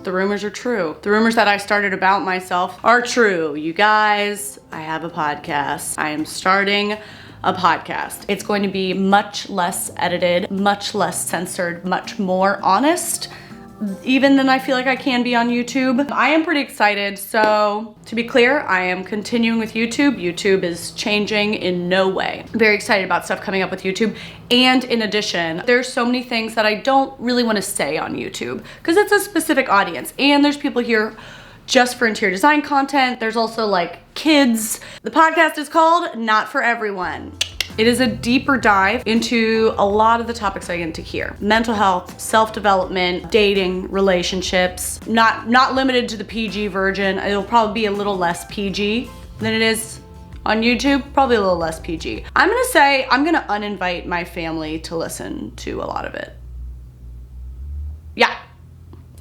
The rumors are true. The rumors that I started about myself are true. You guys, I have a podcast. I am starting a podcast. It's going to be much less edited, much less censored, much more honest, even than I feel like I can be on YouTube. I am pretty excited. So to be clear, I am continuing with YouTube. YouTube is changing in no way. I'm very excited about stuff coming up with YouTube. And in addition, there's so many things that I don't really want to say on YouTube because it's a specific audience. And there's people here just for interior design content. There's also like kids. The podcast is called Not For Everyone. It is a deeper dive into a lot of the topics I get into here. Mental health, self-development, dating, relationships, not limited to the PG version. It'll probably be a little less PG than it is on YouTube, probably a little less PG. I'm gonna uninvite my family to listen to a lot of it. Yeah.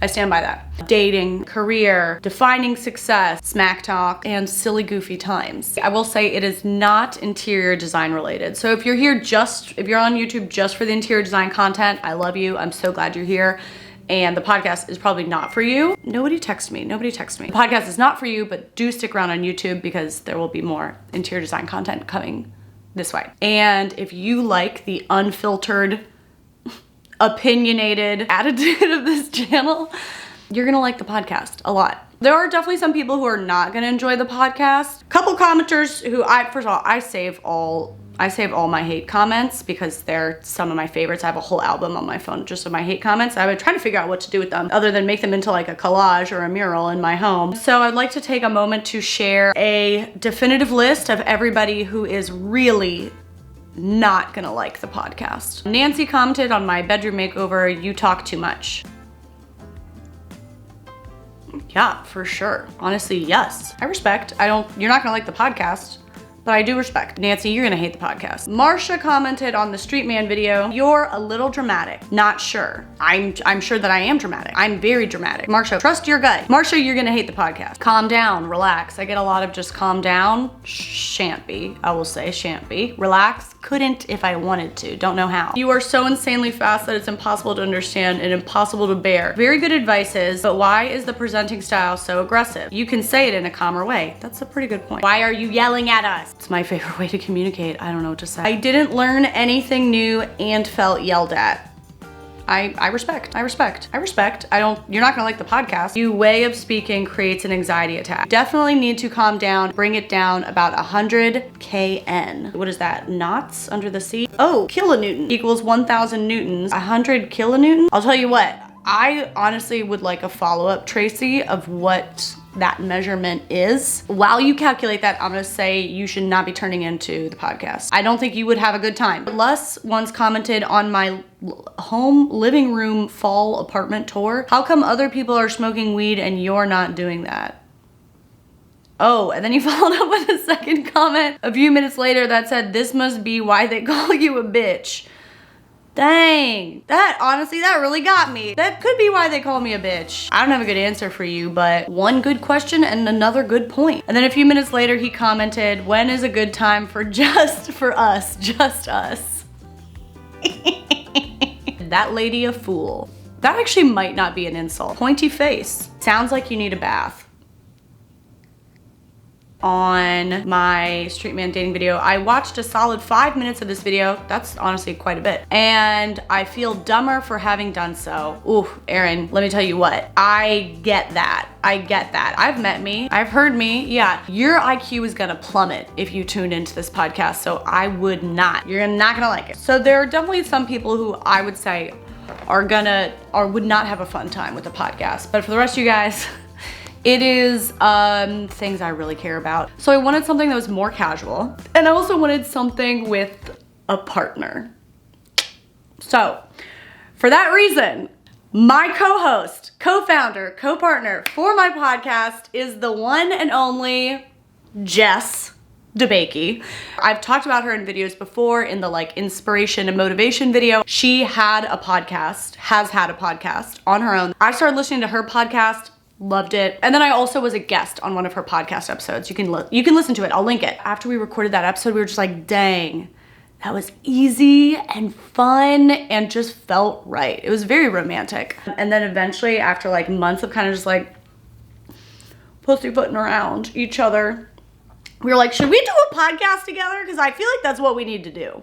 I stand by that. Dating, career, defining success, smack talk, and silly goofy times. I will say it is not interior design related. So if you're here if you're on YouTube just for the interior design content, I love you. I'm so glad you're here. And the podcast is probably not for you. Nobody text me. The podcast is not for you, but do stick around on YouTube because there will be more interior design content coming this way. And if you like the unfiltered, opinionated attitude of this channel, you're gonna like the podcast a lot. There are definitely some people who are not gonna enjoy the podcast. Couple commenters who first of all, I save all my hate comments because they're some of my favorites. I have a whole album on my phone just of my hate comments. I would try to figure out what to do with them other than make them into like a collage or a mural in my home. So I'd like to take a moment to share a definitive list of everybody who is really not gonna like the podcast. Nancy commented on my bedroom makeover, "You talk too much." Yeah, for sure. Honestly, yes. I respect. You're not gonna like the podcast, but I do respect. Nancy, you're gonna hate the podcast. Marsha commented on the Street Man video, "You're a little dramatic." Not sure. I'm sure that I am dramatic. I'm very dramatic. Marsha, trust your gut. Marsha, you're gonna hate the podcast. Calm down, relax. I get a lot of just calm down. Shan't be. I will say shan't be. Relax. Couldn't if I wanted to. Don't know how. "You are so insanely fast that it's impossible to understand and impossible to bear. Very good advices, but why is the presenting style so aggressive? You can say it in a calmer way." That's a pretty good point. "Why are you yelling at us?" It's my favorite way to communicate. I don't know what to say. "I didn't learn anything new and felt yelled at." I respect. You're not gonna like the podcast. "Your way of speaking creates an anxiety attack. Definitely need to calm down, bring it down about 100 kN. What is that? Knots under the sea? Oh, kilonewton equals 1,000 newtons. 100 kilonewton? I'll tell you what, I honestly would like a follow-up, Tracy, of what that measurement is. While you calculate that, I'm gonna say you should not be turning into the podcast. I don't think you would have a good time. Les once commented on my home living room fall apartment tour, "How come other people are smoking weed and you're not doing that?" Oh, and then he followed up with a second comment a few minutes later that said, "This must be why they call you a bitch." Dang, honestly, that really got me. That could be why they call me a bitch. I don't have a good answer for you, but one good question and another good point. And then a few minutes later, he commented, "When is a good time for just us?" That lady a fool. That actually might not be an insult. Pointy face. Sounds like you need a bath. On my Street Man dating video, I watched a solid 5 minutes of this video. That's honestly quite a bit. And I feel dumber for having done so. Ooh, Erin, let me tell you what. I get that. I've met me. I've heard me. Yeah, your IQ is gonna plummet if you tuned into this podcast. So I would not. You're not gonna like it. So there are definitely some people who I would say would not have a fun time with the podcast. But for the rest of you guys, it is things I really care about. So I wanted something that was more casual, and I also wanted something with a partner. So for that reason, my co-host, co-founder, co-partner for my podcast is the one and only Jess DeBakey. I've talked about her in videos before in the like inspiration and motivation video. She has had a podcast on her own. I started listening to her podcast, loved it. And then I also was a guest on one of her podcast episodes. You can listen to it. I'll link it. After we recorded that episode, we were just like, dang, that was easy and fun and just felt right. It was very romantic. And then eventually, after like months of kind of just like pussyfooting around each other, we were like, should we do a podcast together? Because I feel like that's what we need to do.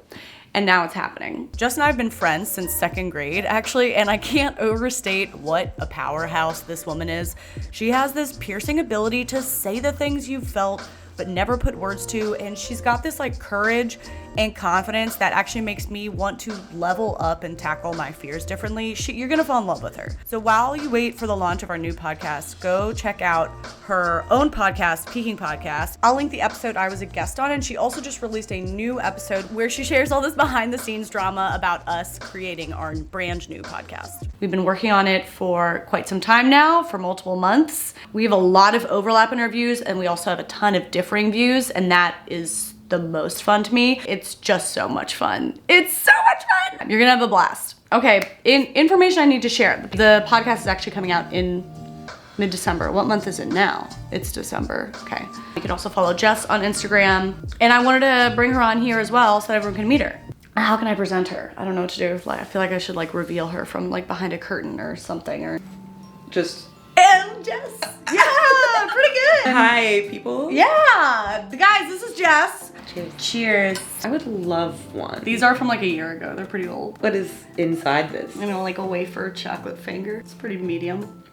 And now it's happening. Jess and I have been friends since 2nd grade, actually, and I can't overstate what a powerhouse this woman is. She has this piercing ability to say the things you've felt but never put words to, and she's got this like courage and confidence that actually makes me want to level up and tackle my fears differently. You're gonna fall in love with her. So while you wait for the launch of our new podcast, go check out her own podcast, Peaking Podcast. I'll link the episode I was a guest on, and she also just released a new episode where she shares all this behind the scenes drama about us creating our brand new podcast. We've been working on it for quite some time now, for multiple months. We have a lot of overlap in our views, and we also have a ton of differing views, and that is the most fun to me. It's just so much fun. It's so much fun. You're gonna have a blast. Okay, information I need to share. The podcast is actually coming out in mid-December. What month is it now? It's December. Okay. You can also follow Jess on Instagram. And I wanted to bring her on here as well so that everyone can meet her. How can I present her? I don't know what to do. Like, I feel like I should like reveal her from like behind a curtain or something, or just. And Jess. Yeah, pretty good. Hi, people. Yeah. Guys, this is Jess. Cheers. Cheers. I would love one. These are from like a year ago. They're pretty old. What is inside this? You know, like a wafer chocolate finger. It's pretty medium.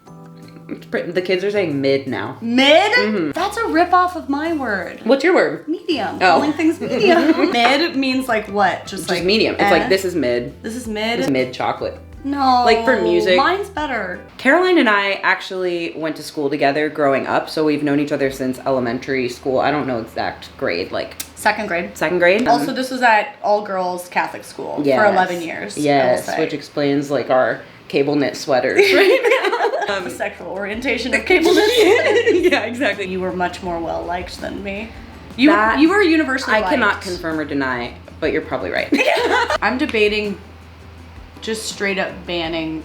The kids are saying mid now. Mid? Mm-hmm. That's a ripoff of my word. What's your word? Medium. Oh. Calling things medium. Mid means like what? Just like medium. It's like this is mid. This is mid? This is mid chocolate. No. Like for music. Mine's better. Caroline and I actually went to school together growing up, so we've known each other since elementary school. I don't know exact grade, like 2nd grade. 2nd grade. Also, this was at all-girls Catholic school for 11 years. Yes, which explains like our cable knit sweaters right now. The sexual orientation of cable knit. Yeah, exactly. You were much more well-liked than me. You were universally liked. I cannot confirm or deny, but you're probably right. I'm debating just straight up banning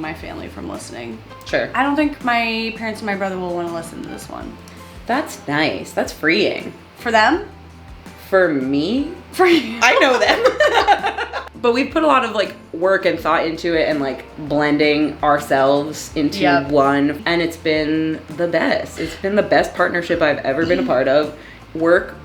my family from listening. Sure. I don't think my parents and my brother will want to listen to this one. That's nice. That's freeing. For them? For me? For you. I know them. But we've put a lot of like work and thought into it and like blending ourselves into one. And it's been the best. It's been the best partnership I've ever been a part of. Work,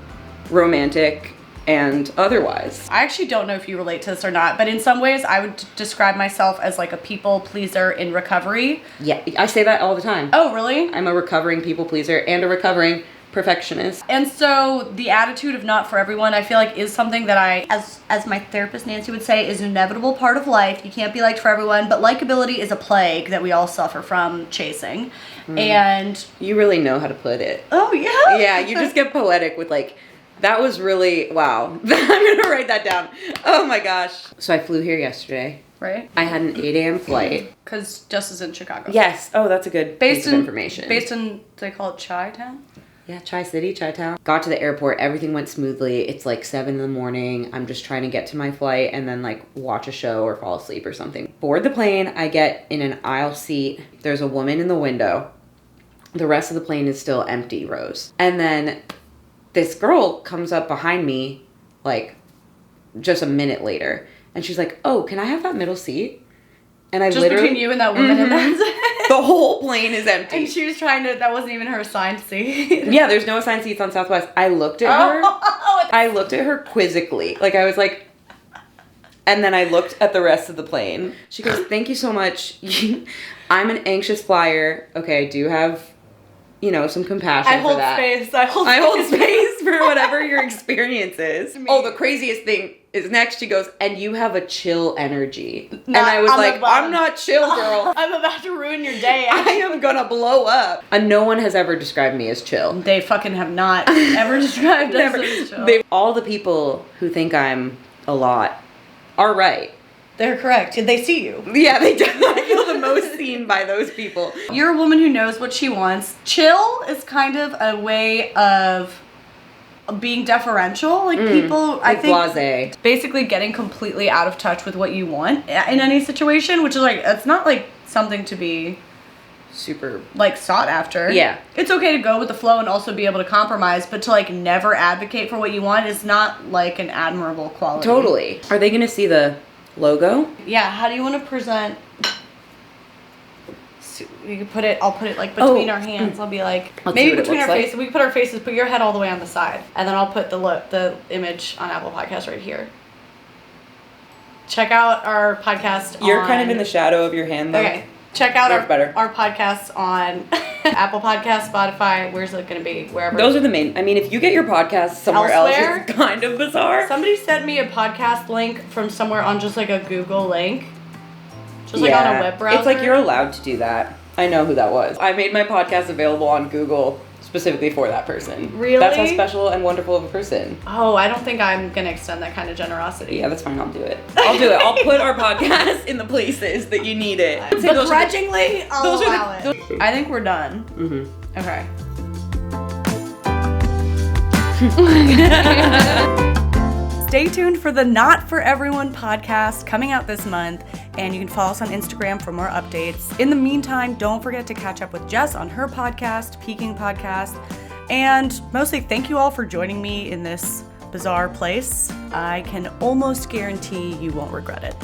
romantic, and otherwise. I actually don't know if you relate to this or not, but in some ways I would describe myself as like a people pleaser in recovery. Yeah, I say that all the time. Oh, really? I'm a recovering people pleaser and a recovering perfectionist. And so the attitude of not for everyone, I feel like is something that I, as my therapist Nancy would say, is an inevitable part of life. You can't be liked for everyone, but likability is a plague that we all suffer from chasing. And you really know how to put it. Oh, yeah? Yeah, you just get poetic with like, that was really, wow. I'm gonna write that down. Oh my gosh. So I flew here yesterday. Right? I had an 8 a.m. flight. Because Jess is in Chicago. Yes. Oh, that's a good piece of information. Based in, do they call it Chi-Town? Yeah, Chi-City, Chi-Town. Got to the airport, everything went smoothly. It's like 7 in the morning. I'm just trying to get to my flight and then like watch a show or fall asleep or something. Board the plane, I get in an aisle seat. There's a woman in the window. The rest of the plane is still empty rows. And then this girl comes up behind me like just a minute later. And she's like, oh, can I have that middle seat? And I just literally... between you and that woman and that... The whole plane is empty. And she was trying to... That wasn't even her assigned seat. Yeah, there's no assigned seats on Southwest. I looked at her. I looked at her quizzically. Like, I was like... And then I looked at the rest of the plane. She goes, thank you so much. I'm an anxious flyer. Okay, I do have... you know, some compassion for that. I hold space for whatever your experience is. Oh, the craziest thing is next she goes, and you have a chill energy. And I was like, I'm not chill, girl. I'm about to ruin your day. I am gonna blow up. No one has ever described me as chill. They fucking have not ever described us as chill. All the people who think I'm a lot are right. They're correct. They see you. Yeah, they do. I feel the most seen by those people. You're a woman who knows what she wants. Chill is kind of a way of being deferential. Like people, like I think, blasé. Basically getting completely out of touch with what you want in any situation, which is like, it's not like something to be super like sought after. Yeah. It's okay to go with the flow and also be able to compromise, but to like never advocate for what you want is not like an admirable quality. Totally. Are they gonna see the logo? Yeah, how do you want to present? So you can put it, I'll put it like between our hands. I'll be like, Let's maybe see what it between our looks like. faces. We can put our faces, put your head all the way on the side. And then I'll put the image on Apple Podcasts right here. Check out our podcast You're kind of in the shadow of your hand though. Okay. Check out That's our podcasts on Apple Podcasts, Spotify. Where's it going to be? Wherever. Those are the main. I mean, if you get your podcast somewhere Elsewhere? else, it's kind of bizarre. Somebody sent me a podcast link from somewhere on just like a Google link. Just like on a web browser. It's like you're allowed to do that. I know who that was. I made my podcast available on Google specifically for that person. Really? That's how special and wonderful of a person. Oh, I don't think I'm going to extend that kind of generosity. Yeah, that's fine. I'll do it. I'll do it. I'll put our podcast in the places that you need it. Begrudgingly, I'll those are allow the- it. I think we're done. Mm-hmm. Okay. Stay tuned for the Not For Everyone podcast coming out this month, and you can follow us on Instagram for more updates. In the meantime, don't forget to catch up with Jess on her podcast, Peaking Podcast, and mostly thank you all for joining me in this bizarre place. I can almost guarantee you won't regret it.